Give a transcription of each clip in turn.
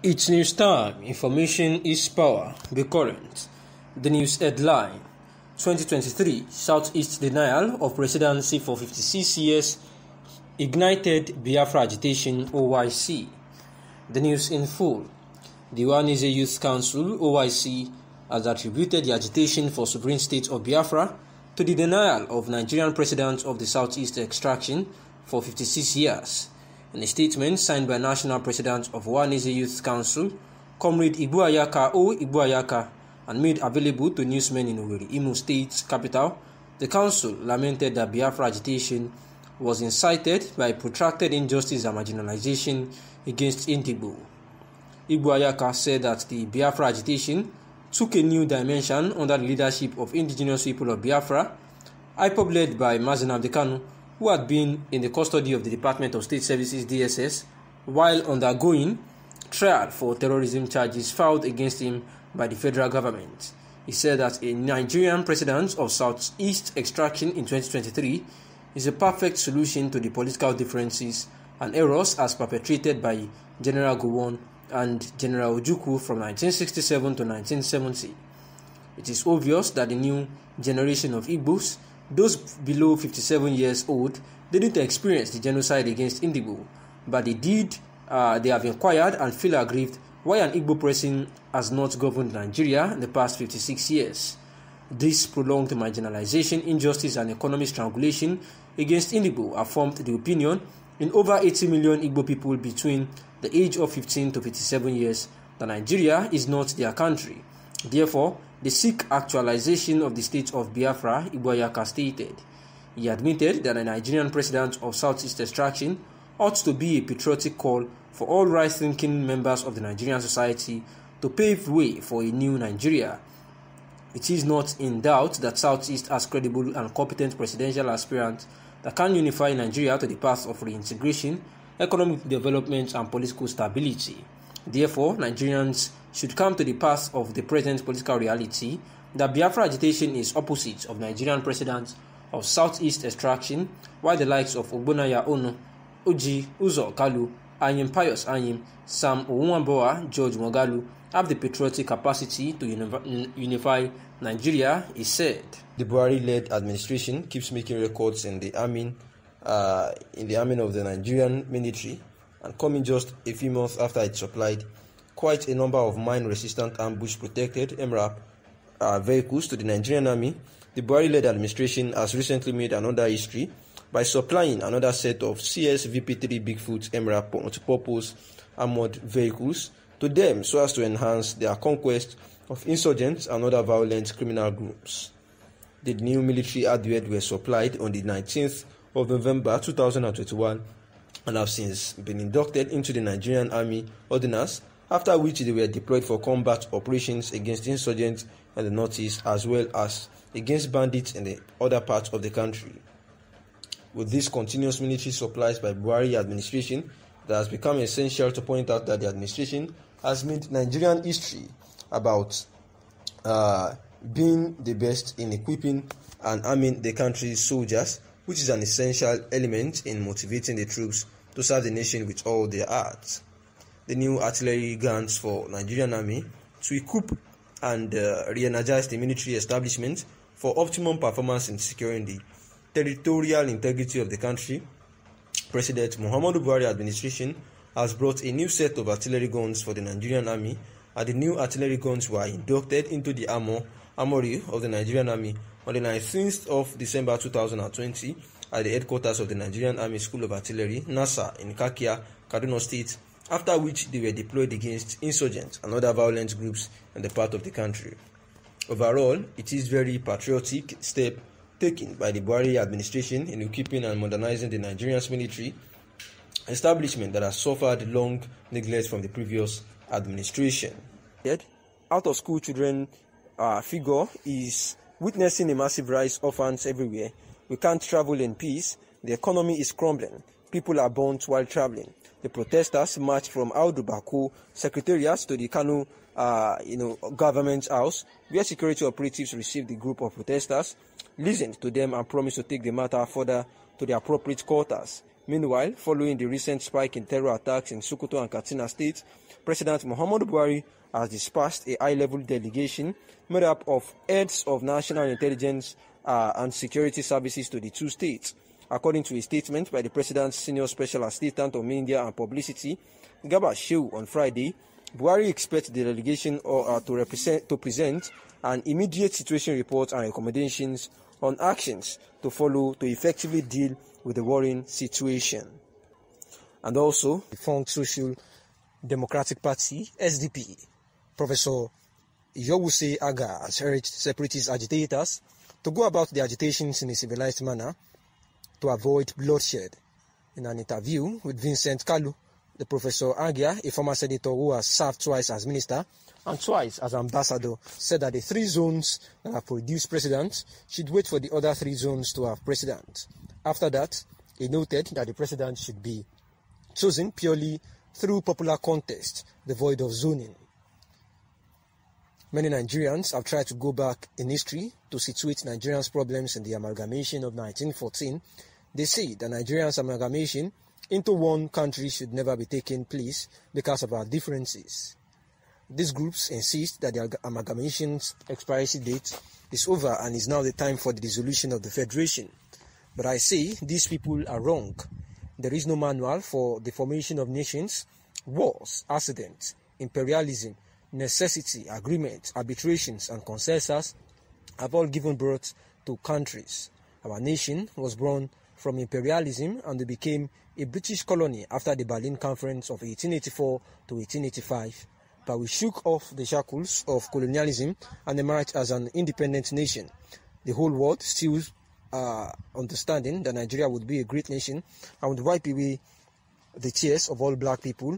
It's news time. Information is power. Be current. The news headline: 2023 Southeast denial of presidency for 56 years ignited Biafra agitation OYC. The news in full. The Ohaneze Youth Council OYC has attributed the agitation for sovereign state of Biafra to the denial of Nigerian president of the Southeast extraction for 56 years. In a statement signed by National President of Ohaneze Youth Council, Comrade Igboayaka, and made available to newsmen in Owerri, Imo State capital, the council lamented that Biafra agitation was incited by protracted injustice and marginalization against Indigbo. Igboayaka said that the Biafra agitation took a new dimension under the leadership of indigenous people of Biafra, IPOB led by Mazi Nnamdi Kanu, who had been in the custody of the Department of State Services (DSS) while undergoing trial for terrorism charges filed against him by the federal government. He said that a Nigerian president of Southeast extraction in 2023 is a perfect solution to the political differences and errors as perpetrated by General Gowon and General Ojukwu from 1967 to 1970. It is obvious that the new generation of Igbos, those below 57 years old, didn't experience the genocide against Indigbo, but they have inquired and feel aggrieved why an Igbo person has not governed Nigeria in the past 56 years. This prolonged marginalization, injustice, and economic strangulation against Indigbo have formed the opinion in over 80 million Igbo people between the age of 15 to 57 years that Nigeria is not their country. Therefore, they seek actualization of the state of Biafra, Igboayaka stated. He admitted that a Nigerian president of Southeast extraction ought to be a patriotic call for all right-thinking members of the Nigerian society to pave way for a new Nigeria. It is not in doubt that Southeast has credible and competent presidential aspirants that can unify Nigeria to the path of reintegration, economic development, and political stability. Therefore, Nigerians should come to the path of the present political reality that Biafra agitation is opposite of Nigerian presidents of Southeast extraction, while the likes of Ogbonaya Ono, Oji Uzo Kalu, Anyim Pius Anyim, Sam Ounwamboa, George Mogalu have the patriotic capacity to unify Nigeria, he said. The Buhari-led administration keeps making records in the arming of the Nigerian military, and coming just a few months after it supplied quite a number of mine-resistant ambush-protected MRAP vehicles to the Nigerian army, the Buhari-led administration has recently made another history by supplying another set of CS-VP3 Bigfoot MRAP multipurpose armored vehicles to them so as to enhance their conquest of insurgents and other violent criminal groups. The new military hardware were supplied on the 19th of November 2021 and have since been inducted into the Nigerian Army Ordnance, after which they were deployed for combat operations against insurgents in the northeast as well as against bandits in the other parts of the country. With these continuous military supplies by Buhari administration, it has become essential to point out that the administration has made Nigerian history about being the best in equipping and arming the country's soldiers, which is an essential element in motivating the troops to serve the nation with all their hearts. The new artillery guns for Nigerian army to equip and re-energize the military establishment for optimum performance in securing the territorial integrity of the country. President Muhammadu Buhari administration has brought a new set of artillery guns for the Nigerian army, and the new artillery guns were inducted into the armory of the Nigerian army on the 19th of December 2020 at the headquarters of the Nigerian Army School of Artillery, NASA, in Kakia, Kaduna State, after which they were deployed against insurgents and other violent groups in the part of the country. Overall, it is a very patriotic step taken by the Buhari administration in equipping and modernizing the Nigerian military establishment that has suffered long neglect from the previous administration. Out-of-school children figure is witnessing a massive rise of orphans everywhere. We can't travel in peace. The economy is crumbling. People are burnt while traveling. The protesters marched from Audu Bako Secretariat to the Kanu government house, where security operatives received the group of protesters, listened to them, and promised to take the matter further to the appropriate quarters. Meanwhile, following the recent spike in terror attacks in Sokoto and Katsina states, President Muhammadu Buhari has dispatched a high-level delegation made up of heads of national intelligence and security services to the two states. According to a statement by the President's Senior Special Assistant on Media and Publicity, Garba Shehu, on Friday, Buhari expects the delegation to present an immediate situation report and recommendations on actions to follow to effectively deal with the worrying situation. And also, the defunct Social Democratic Party, SDP, Professor Yowuse Aga has urged separatist agitators to go about the agitations in a civilized manner to avoid bloodshed. In an interview with Vincent Kalu, the Professor Agia, a former senator who has served twice as minister and twice as ambassador, said that the 3 zones that have produced presidents should wait for the other 3 zones to have president. After that, he noted that the president should be chosen purely through popular contest, devoid of zoning. Many Nigerians have tried to go back in history to situate Nigerians' problems in the amalgamation of 1914. They say that Nigerians' amalgamation into one country should never be taking place because of our differences. These groups insist that the amalgamation's expiration date is over and is now the time for the dissolution of the Federation. But I say these people are wrong. There is no manual for the formation of nations. Wars, accidents, imperialism, necessity, agreement, arbitrations, and consensus have all given birth to countries. Our nation was born from imperialism and became a British colony after the Berlin Conference of 1884 to 1885. But we shook off the shackles of colonialism and emerged as an independent nation. The whole world still understanding that Nigeria would be a great nation and would wipe away the tears of all black people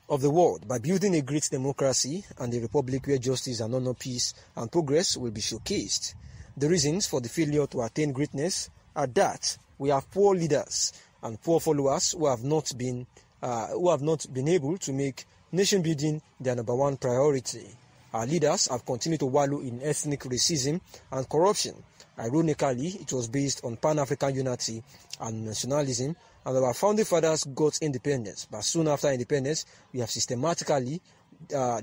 of the world by building a great democracy and a republic where justice and honor, peace and progress will be showcased. The reasons for the failure to attain greatness are that we have poor leaders and poor followers who have not been able to make nation building their #1 priority. Our leaders have continued to wallow in ethnic racism and corruption. Ironically, it was based on Pan-African unity and nationalism, and our founding fathers got independence. But soon after independence, we have systematically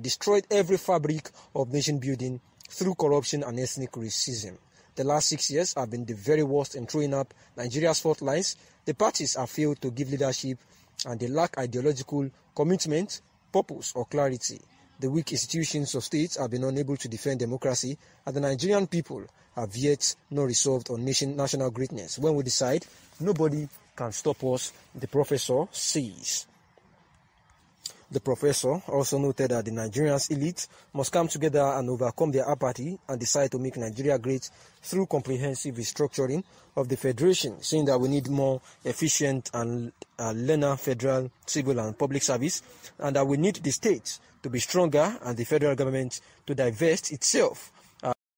destroyed every fabric of nation building through corruption and ethnic racism. The last 6 years have been the very worst in throwing up Nigeria's fault lines. The parties have failed to give leadership and they lack ideological commitment, purpose, or clarity. The weak institutions of states have been unable to defend democracy, and the Nigerian people have yet not resolved on national greatness. When we decide, nobody can stop us, the professor says. The professor also noted that the Nigerians elite must come together and overcome their apathy and decide to make Nigeria great through comprehensive restructuring of the federation, saying that we need more efficient and leaner federal, civil and public service, and that we need the states to be stronger and the federal government to divest itself